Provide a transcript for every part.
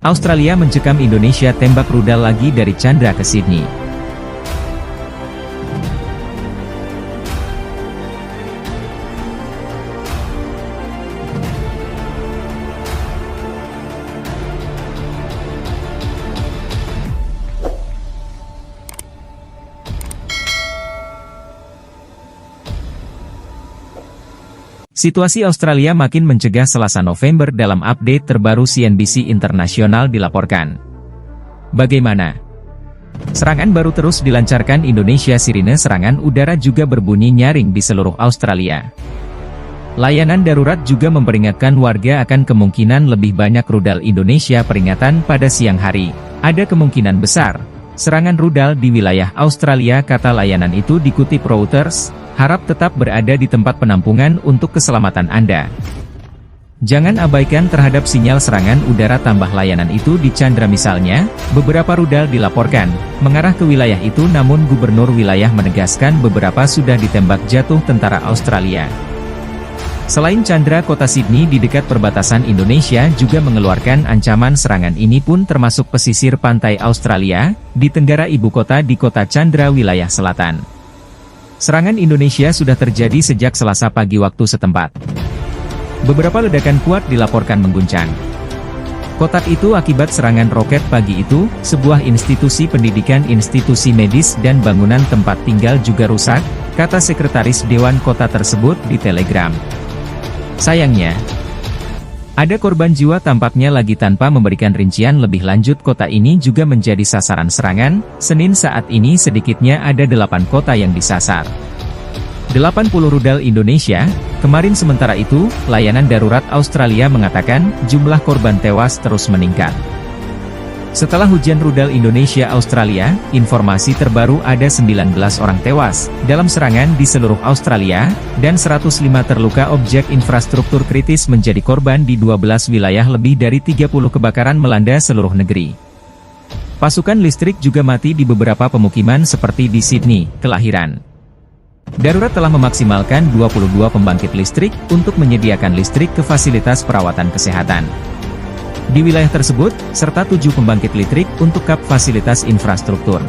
Australia mencekam Indonesia tembak rudal lagi dari Chandra ke Sydney. Situasi Australia makin mencegah Selasa November dalam update terbaru CNBC Internasional dilaporkan. Bagaimana? Serangan baru terus dilancarkan Indonesia. Sirine serangan udara juga berbunyi nyaring di seluruh Australia. Layanan darurat juga memperingatkan warga akan kemungkinan lebih banyak rudal Indonesia. Peringatan pada siang hari, ada kemungkinan besar serangan rudal di wilayah Australia, kata layanan itu dikutip Reuters. Harap tetap berada di tempat penampungan untuk keselamatan Anda. Jangan abaikan terhadap sinyal serangan udara, tambah layanan itu di Chandra. Misalnya, beberapa rudal dilaporkan mengarah ke wilayah itu, namun gubernur wilayah menegaskan beberapa sudah ditembak jatuh tentara Australia. Selain Chandra, kota Sydney di dekat perbatasan Indonesia juga mengeluarkan ancaman serangan. Ini pun termasuk pesisir pantai Australia, di tenggara ibu kota di kota Chandra, wilayah selatan. Serangan Indonesia sudah terjadi sejak Selasa pagi waktu setempat. Beberapa ledakan kuat dilaporkan mengguncang kota itu akibat serangan roket pagi itu. Sebuah institusi pendidikan, institusi medis, dan bangunan tempat tinggal juga rusak, kata sekretaris Dewan Kota tersebut di Telegram. Sayangnya, ada korban jiwa tampaknya lagi. Tanpa memberikan rincian lebih lanjut, kota ini juga menjadi sasaran serangan. Senin saat ini sedikitnya ada 8 kota yang disasar. 80 rudal Indonesia, kemarin. Sementara itu, layanan darurat Australia mengatakan, jumlah korban tewas terus meningkat. Setelah hujan rudal Indonesia Australia, informasi terbaru ada 19 orang tewas dalam serangan di seluruh Australia, dan 105 terluka. Objek infrastruktur kritis menjadi korban di 12 wilayah. Lebih dari 30 kebakaran melanda seluruh negeri. Pasukan listrik juga mati di beberapa pemukiman seperti di Sydney, kelahiran. Darurat telah memaksimalkan 22 pembangkit listrik untuk menyediakan listrik ke fasilitas perawatan kesehatan di wilayah tersebut, serta 7 pembangkit listrik untuk kap fasilitas infrastruktur.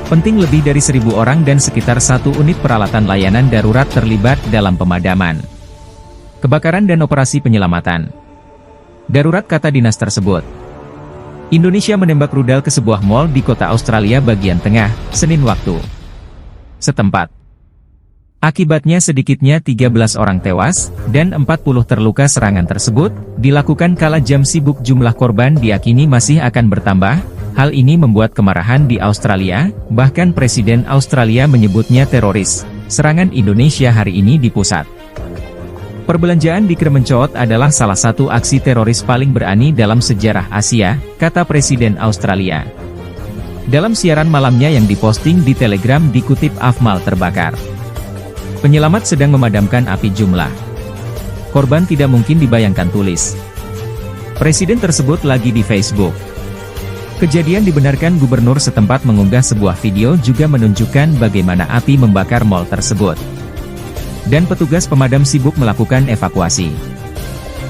Penting, lebih dari 1.000 orang dan sekitar 1 unit peralatan layanan darurat terlibat dalam pemadaman kebakaran dan operasi penyelamatan darurat, kata dinas tersebut. Indonesia menembak rudal ke sebuah mal di kota Australia bagian tengah, Senin waktu setempat. Akibatnya sedikitnya 13 orang tewas, dan 40 terluka. Serangan tersebut dilakukan kala jam sibuk. Jumlah korban diyakini masih akan bertambah. Hal ini membuat kemarahan di Australia, bahkan Presiden Australia menyebutnya teroris. Serangan Indonesia hari ini di pusat perbelanjaan di Kremenchot adalah salah satu aksi teroris paling berani dalam sejarah Asia, kata Presiden Australia. Dalam siaran malamnya yang diposting di Telegram, dikutip Afmal terbakar. Penyelamat sedang memadamkan api. Jumlah korban tidak mungkin dibayangkan, tulis Presiden tersebut lagi di Facebook. Kejadian dibenarkan. Gubernur setempat mengunggah sebuah video juga menunjukkan bagaimana api membakar mal tersebut. Dan petugas pemadam sibuk melakukan evakuasi.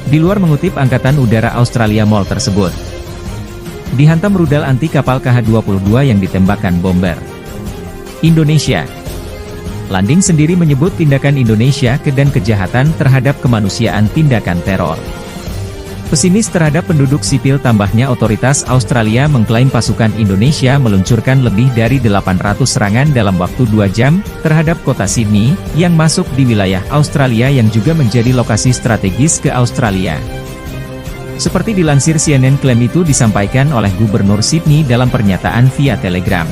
Di luar, mengutip Angkatan Udara Australia, mal tersebut dihantam rudal anti kapal KH-22 yang ditembakkan bomber Indonesia. Landing sendiri menyebut tindakan Indonesia dan kejahatan terhadap kemanusiaan, tindakan teror. Pesimis terhadap penduduk sipil, tambahnya. Otoritas Australia mengklaim pasukan Indonesia meluncurkan lebih dari 800 serangan dalam waktu 2 jam, terhadap kota Sydney, yang masuk di wilayah Australia yang juga menjadi lokasi strategis ke Australia. Seperti dilansir CNN, klaim itu disampaikan oleh Gubernur Sydney dalam pernyataan via Telegram.